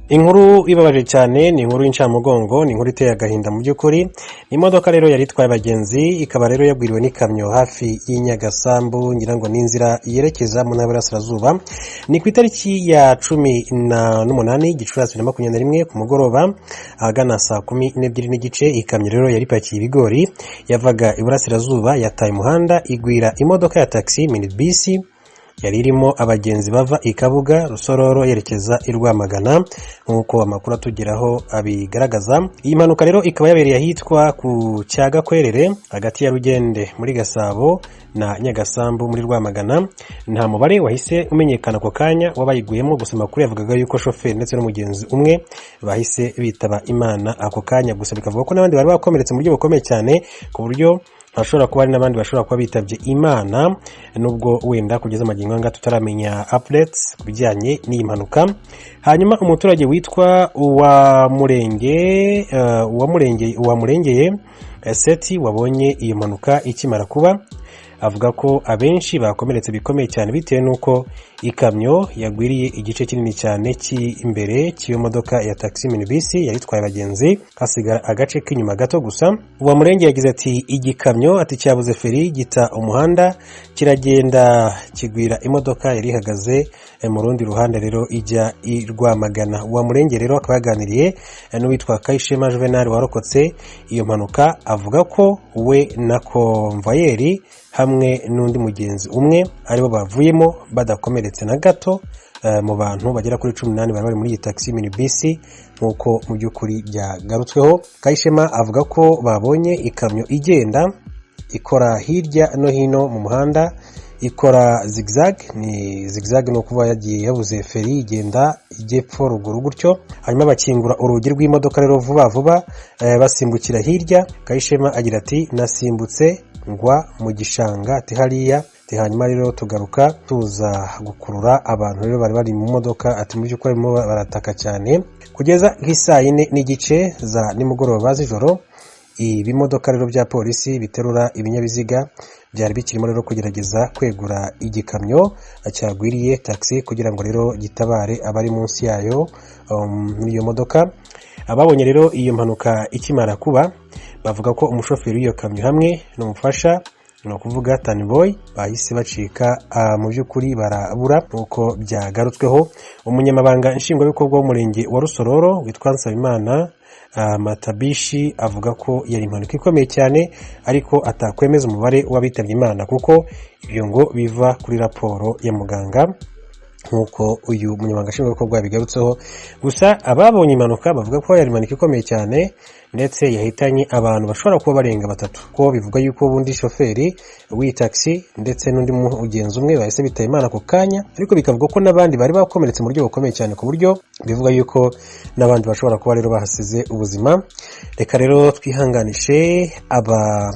Inkuru ibabaje cyane, ni inkuru y'incamugongo, ni inkuru iteye agahinda mu by'ukuri. Ni imodoka rero yari itwaye abagenzi, ikaba rero yagwiriwe n'ikamyo hafi y'Inyagasambu, ngira ngo ni inzira yerekeza mu ntara y'Iburasirazuba. Ni ku itariki ya 18 Gicurasi 2021 ku mugoroba ahagana saa 12 n'igice. Ikamyo rero yari ipakiye ibigori yavaga Iburasirazuba, yataye umuhanda igwira imodoka ya taxi minibus yari irimo abagenzi bava i Kabuga Rusororo yerekeza i Rwamagana, nk'uko amakuru atugeraho abigaragaza. Iyi mpanuka rero ikaba yabereye ahitwa ku Cyagakwerere hagati ya Rugende muri Gasabo na Nyagasambu muri Rwamagana. Nta mubare wahise umenyekana ako kanya wabayiguyemo, gusa amakuru yavugaga yuko shoferi ndetse n'umugenzi umwe bahise bitaba Imana ako kanya. Gusa bikavuga ko n'abandi bari bakomeretse mu buryo bukomeye cyane, ku buryo hashobora kuba hari n'abandi bashobora kuba bitabye Imana, nubwo wenda kugeza amagingo anga tutaramenya updates kubijyanye n'iyi mpanuka. Hanyuma umuturage witwa Uwamurengeye Seti wabonye iyo mpanuka ikimara kuba, avuga ko abenshi bakomeretse bikomeye cyane bitewe n'uko ikamyo yagwiriye igice kinini cyane cy'imbere cy'iyo modoka ya taxi minibus yari itwaye abagenzi, hasigara agace k'inyuma gato gusa. Uwamurengeye yagize ati igikamyo ati cyabuze feri gita umuhanda kiragenda kigwira imodoka yari ihagaze mu rundi ruhande rero ijya i Rwamagana. Uwamurengeye rero akaba yaganiriye n'uwitwa Kayishema Juvenal warokotse iyo mpanuka, avuga ko we na konvayeri hamwe n'undi mugenzi umwe aribo bavuyemo badakomeretse na gato mu bantu bagera kuri 18 bari muri iyi taxi minibus, nk'uko mu by'ukuri byagarutsweho. Kayishema avuga ko babonye ikamyo igenda ikora hirya no hino mu muhanda, ikora zigzag. Ni zigzag no kuba yagiye yabuze feri igenda ijyepfo ruguru gutyo, hanyuma bakingura urugi rw'imodoka rero vuba vuba basimbukira hirya. Kayishema agira ati nasimbutse ngwa mu gishanga ati hariya, hanyuma rero tugaruka tuza gukurura abantu rero bari bari mu modoka, ati mu by'ukuri barimo barataka cyane kugeza nk'isaa 4 n'igice za nimugoroba z'ijoro. Ibi modoka rero bya polisi biterura ibinyabiziga byari bikirimo rero kugerageza kwegura igikamyo cyagwiriye taxi kugira ngo rero gitabare abari munsi yayo muri iyo modoka. Ababonye rero iyo mpanuka ikimara kuba bavuga ko umushoferi w'iyo kamyo hamwe n'umufasha, no kuvuga Tanboy, bahise bacika mu by'ukuri barabura, nk'uko byagarutsweho. Umunyamabanga nshingwabikorwa w'umurenge wa Rusororo witwa Nsabimana Matabishi avuga ko yari impanuka ikomeye cyane, ariko atakwemeza umubare w'abitabye Imana kuko ibyo ngo biva kuri raporo ya muganga, nk'uko uyu munyamabanga nshingwabikorwa yabigarutseho. Gusa ababonye impanuka bavuga ko yari impanuka ikomeye cyane ndetse yahitanye abantu bashobora kuba barenga 3, ko bivuga yuko ubundi shoferi w'iyi taxi ndetse n'undi mugenzi umwe bahise bitaba Imana ako kanya, ariko bikavuga ko n'abandi bari bakomeretse mu buryo bukomeye cyane, ku buryo bivuga yuko n'abandi bashobora kuba rero bahasize ubuzima. Reka rero twihanganishe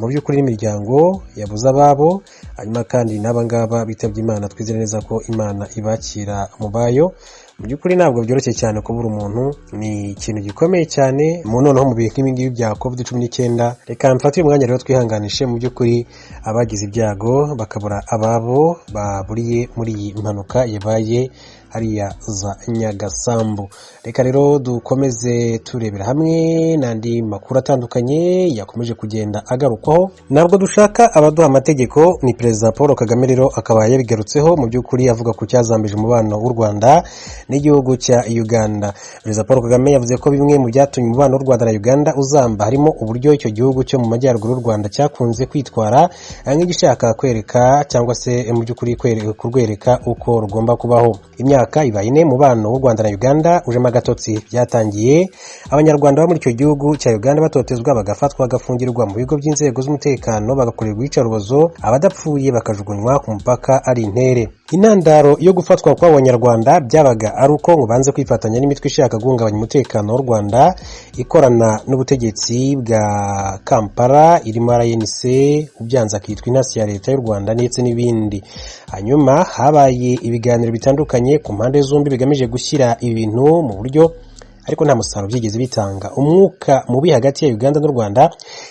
mu by'ukuri n'imiryango yabuze ababo, hanyuma kandi n'abangaba bitabye Imana twizere neza ko Imana ibakira mu bayo. Mu by'ukuri ntabwo byoroshye cyane kubura umuntu, ni ikintu gikomeye cyane noneho mu bihe nk'ibingibi bya COVID-19. Reka mfate uyu mwanya rero twihanganishe mu by'ukuri abagize ibyago bakabura ababo baburiye muri iyi mpanuka yabaye hariya za Nyagasambu. Reka rero dukomeze turebera hamwe n'andi makuru atandukanye yakomeje kugenda agarukwaho. Ntabwo dushaka abaduha amategeko, ni Perezida Paul Kagame rero akaba yabigarutseho mu by'ukuri avuga ku cyazambije umubano w'u Rwanda n'igihugu cya Uganda. Perezida Paul Kagame yavuze ko bimwe mu byatumye umubano w'u Rwanda na Uganda uzamba harimo uburyo icyo gihugu cyo mu majyaruguru y'u Rwanda cyakunze kwitwara nk'igishaka kwereka cyangwa se mu by'ukuri kurwereka uko rugomba kubaho. Imyaka ibaye 4 mubano w'u Rwanda na Uganda ujema agatotsi. Byatangiye abanyarwanda bo muri icyo gihugu cya Uganda batotezwa, bagafatwa, bagafungirwa mu bigo by'inzego z'umutekano, bagakorerwa iyicarubozo, abadapfuye bakajugunywa ku mupaka ari intere. Intandaro yo gufatwa kw'abanyarwanda byabaga ari uko ngo banze kwifatanya n'imitwe ishaka guhungabanya umutekano w'u Rwanda ikorana n'ubutegetsi bwa Kampala irimo RNC, ubyanza akitwa intasi ya leta y'u Rwanda ndetse n'ibindi. Hanyuma habaye ibiganiro bitandukanye ku mpande zombi bigamije gushyira ibintu mu buryo ariko nta musaruro byigeze bitanga. Umwuka mubi hagati ya Uganda n'u Rwanda,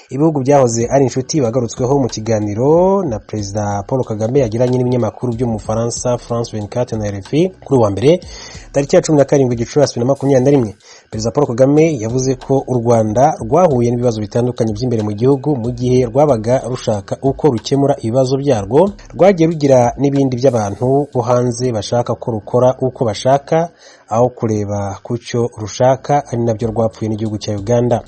ibihugu byahoze ari inshuti, wagarutsweho mu kiganiro na Perezida Paul Kagame yagiranye n'ibinyamakuru byo mu Faransa France 24 na RFI kuri wa mbere tariki ya 17 Gicurasi 2021. Perezida Paul Kagame yavuze ko u Rwanda rwahuye n'ibibazo bitandukanye by'imbere mu gihugu mu gihe rwabaga rushaka uko rukemura ibibazo byarwo, rwagiye rugira n'ibindi by'abantu bo hanze bashaka ko rukora uko bashaka aho kureba kucyo rushaka, ari nabyo rwapfuye n'igihugu cya Uganda.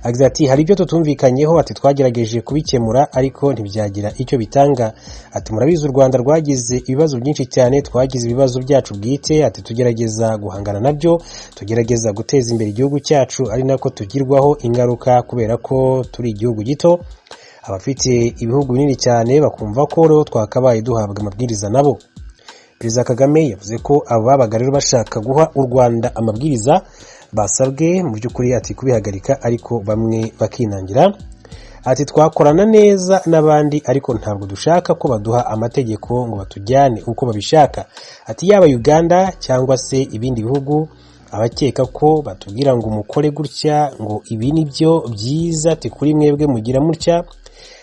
Agize ati hari ibyo tutumvikanyeho, ati twagerageje kubikemura ariko ntibyagira icyo bitanga. Ati murabizi u Rwanda rwagize ibibazo byinshi cyane, twagize ibibazo byacu bwite, ati tugerageza guhangana nabyo, tugerageza guteza imbere igihugu cyacu, ari nako tugirwaho ingaruka kubera ko turi igihugu gito. Abafite ibihugu binini cyane bakumva ko rero twakabaye duhabwa amabwiriza nabo. Perezida Kagame yavuze ko ababaga rero bashaka guha u Rwanda amabwiriza basabwe mu by'ukuri ati kubihagarika, ariko bamwe bakinangira. Ati twakorana neza n'abandi ariko ntabwo dushaka ko baduha amategeko ngo batujyane uko babishaka. Ati yaba Uganda cyangwa se ibindi bihugu, abakeka ko batubwira ngo mukore gutya ngo ibi nibyo byiza, ati kuri mwebwe mugira mutya,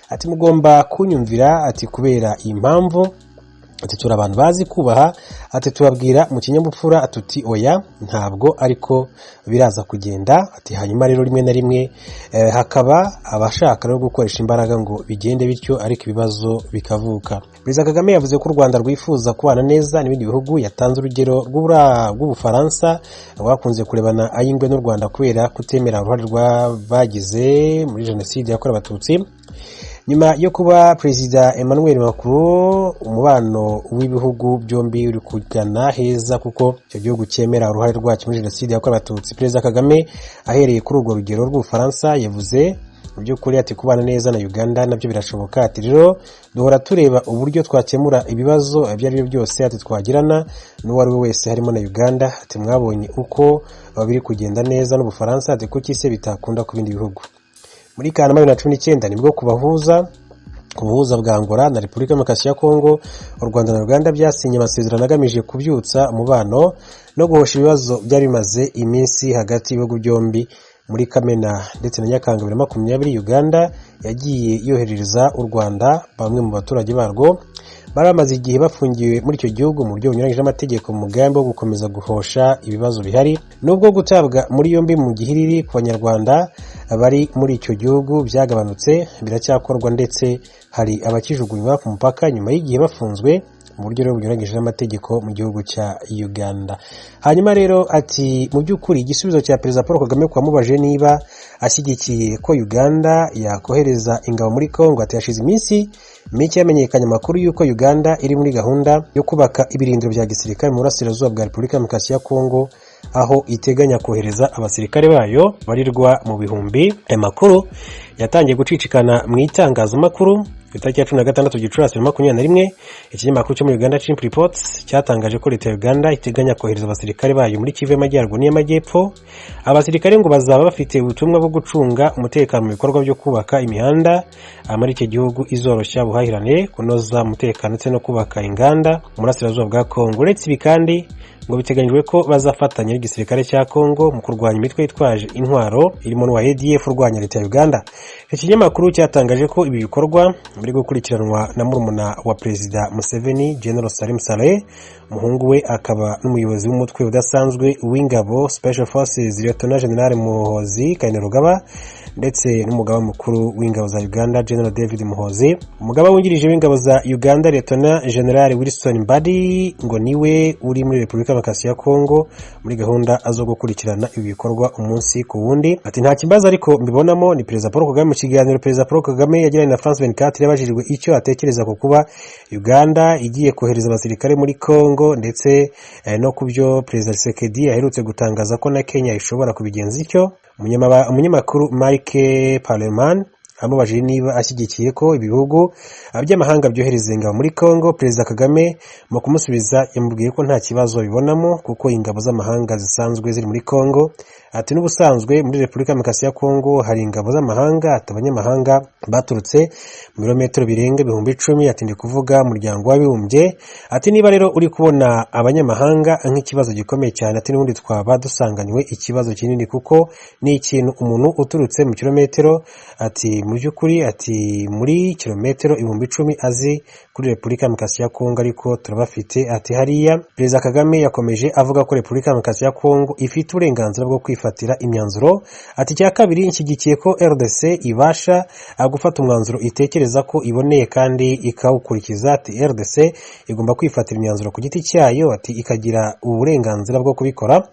ati mugomba kunyumvira, ati kubera iyi mpamvu, ati turi abantu bazi kubaha, ati tubabwira mu kinyabupfura atuti oya ntabwo ariko biraza kugenda. Ati hanyuma rero rimwe na rimwe hakaba abashaka rero gukoresha imbaraga ngo bigende bityo ariko ibibazo bikavuka. Perezida Kagame yavuze ko u Rwanda rwifuza kubana neza n'ibindi bihugu. Yatanze urugero rw'Ubufaransa rwakunze kurebana ay'ingwe n'u Rwanda kubera kutemera uruhare rw'abagize muri jenoside yakorewe Abatutsi. Nyuma yo kuba Perezida Emmanuel Macron, umubano w'ibihugu byombi uri kugana heza kuko icyo gihugu cyemera uruhare rwacyo muri jenoside yakorewe Abatutsi. Perezida Kagame ahereye kuri urwo rugero rw'Ubufaransa yavuze mu by'ukuri ati kubana neza na Uganda nabyo birashoboka. Ati rero duhora tureba uburyo twakemura ibibazo ibyo ari byo byose, ati twagirana n'uwari we wese harimo na Uganda. Ati mwabonye uko biri kugenda neza n'Ubufaransa, ati kuki se bitakunda ku bindi bihugu. Muri Kanama 2019 nibwo ku buhuza bwa Angola na Repubulika Demokarasi ya Kongo, u Rwanda na Uganda byasinye amasezerano agamije kubyutsa umubano no guhosha ibibazo byari bimaze iminsi hagati y'ibihugu byombi. Muri Kamena ndetse na Nyakanga 2020 Uganda yagiye yoherereza u Rwanda bamwe mu baturage barwo bari bamaze igihe bafungiwe muri icyo gihugu mu buryo bunyuranyije n'amategeko mu mugambi wo gukomeza guhosha ibibazo bihari. Nubwo gutabwa muri yombi mu gihiriri ku Banyarwanda bari muri icyo gihugu byagabanutse, biracyakorwa ndetse hari abakijugunywa ku mupaka nyuma y'igihe bafunzwe mu buryo rero bunyuranyije n'amategeko mu gihugu cya Uganda. Hanyuma rero ati mu by'ukuri igisubizo cya Perezida Paul Kagame kwamubaje niba ashyigikiye ko Uganda yakohereza ingabo muri Kongo, ati hashize iminsi mike yamenyekanye amakuru y'uko Uganda iri muri gahunda yo kubaka ibirindiro bya gisirikare mu burasirazuba bwa Repubulika Demokarasi ya Kongo, aho iteganya kohereza abasirikare bayo barirwa mu bihumbi. Aya makuru yatangiye gucicikana mu itangazamakuru ku itariki ya 16 Gicurasi 2021. Ikinyamakuru cyo muri Uganda Chimp Reports cyatangaje ko leta ya Uganda iteganya kohereza abasirikare bayo muri Kivu y'Amajyaruguru n'Amajyepfo. Abasirikare ngo bazaba bafite ubutumwa bwo gucunga umutekano mu bikorwa byo kubaka imihanda muri icyo gihugu, izoroshya ubuhahirane, kunoza umutekano ndetse no kubaka inganda mu burasirazuba bwa Kongo. Uretse ibi kandi ngo biteganyijwe ko bazafatanya n'igisirikare cya Kongo mu kurwanya imitwe yitwaje intwaro irimo n'uwa ADF urwanya leta ya Uganda. Iki kinyamakuru cyatangaje ko ibi bikorwa biri gukurikiranwa na murumuna wa Perezida Museveni, General Salim Saleh, umuhungu we akaba n'umuyobozi w'umutwe udasanzwe w'ingabo Special Forces Lieutenant General Muhoozi Kainerugaba, ndetse n'umugaba mukuru w'ingabo za Uganda General David Muhoozi. Umugaba wungirije w'ingabo za Uganda Lieutenant General Wilson Mbadi ngo niwe uri muri Repubulika Demokarasi ya Kongo muri gahunda zo gukurikirana ibi bikorwa umunsi ku wundi. Ati nta kibazo ariko mbibonamo ni Perezida Paul Kagame. Mu kiganiro Perezida Paul Kagame yagiranye na France 24 yabajijwe icyo atekereza ku kuba Uganda igiye kohereza abasirikare muri Kongo ndetse no kubyo Perezida Tshisekedi aherutse gutangaza ko na Kenya ishobora kubigenza icyo. Umunyamakuru Mike Parleman amubajije niba ashyigikiye ko ibihugu by'amahanga byohereza ingabo muri Congo. Perezida Kagame mu kumusubiza yamubwiye ko nta kibazo babibonamo kuko ingabo z'amahanga zisanzwe ziri muri Congo. Ati n'ubusanzwe muri Repubulika ya Demokarasi ya Congo hari ingabo z'amahanga, ati abanyamahanga baturutse mu birometero birenga 10,000. Ati ndi kuvuga umuryango w'abibumbye. Ati niba rero uri kubona abanyamahanga nk'ikibazo gikomeye cyane, ati n'ubundi twaba dusanganywe ikibazo kinini kuko ni ikintu umuntu uturutse mu kilometero, ati mu by'ukuri, ati muri kilometero 10,000 azi kuri Repubulika ya Demokarasi ya Congo, ariko turabafite. Ati hariya Perezida Kagame yakomeje avuga ko Repubulika ya Demokarasi ya Congo ifite uburenganzira bwo kwifatira imyanzuro. Ati cya kabiri, nshyigikiye ko RDC ibasha gufata umwanzuro itekereza ko iboneye kandi ikawukurikiza. Ati RDC igomba kwifatira imyanzuro ku giti cyayo, ati ikagira uburenganzira bwo kubikora.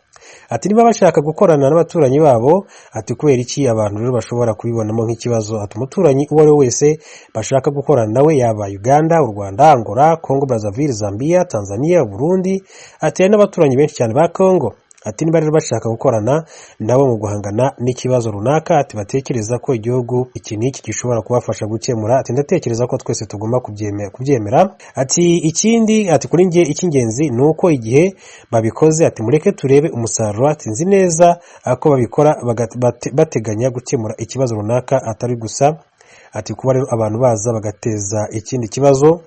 Ati niba bashaka gukorana n'abaturanyi babo, ati kubera iki abantu rero bashobora kubibonamo nk'ikibazo. Ati umuturanyi uwo ari we wese bashaka gukorana nawe, yaba Uganda, u Rwanda, Angola, Congo Brazzaville, Zambia, Tanzania, Burundi. Ati hari n'abaturanyi benshi cyane ba Congo. Ati niba rero bashaka gukorana nabo mu guhangana n'ikibazo runaka, ati batekereza ko igihugu iki n'iki gishobora kubafasha gukemura. Ati ndatekereza ko twese tugomba kubyemera. Ati ikindi, ati kuri njye icy'ingenzi ni uko igihe babikoze, ati mureke turebe umusaruro. Ati nzi neza ko babikora bateganya gukemura ikibazo runaka, atari gusa ati kuba rero abantu baza bagateza ikindi kibazo.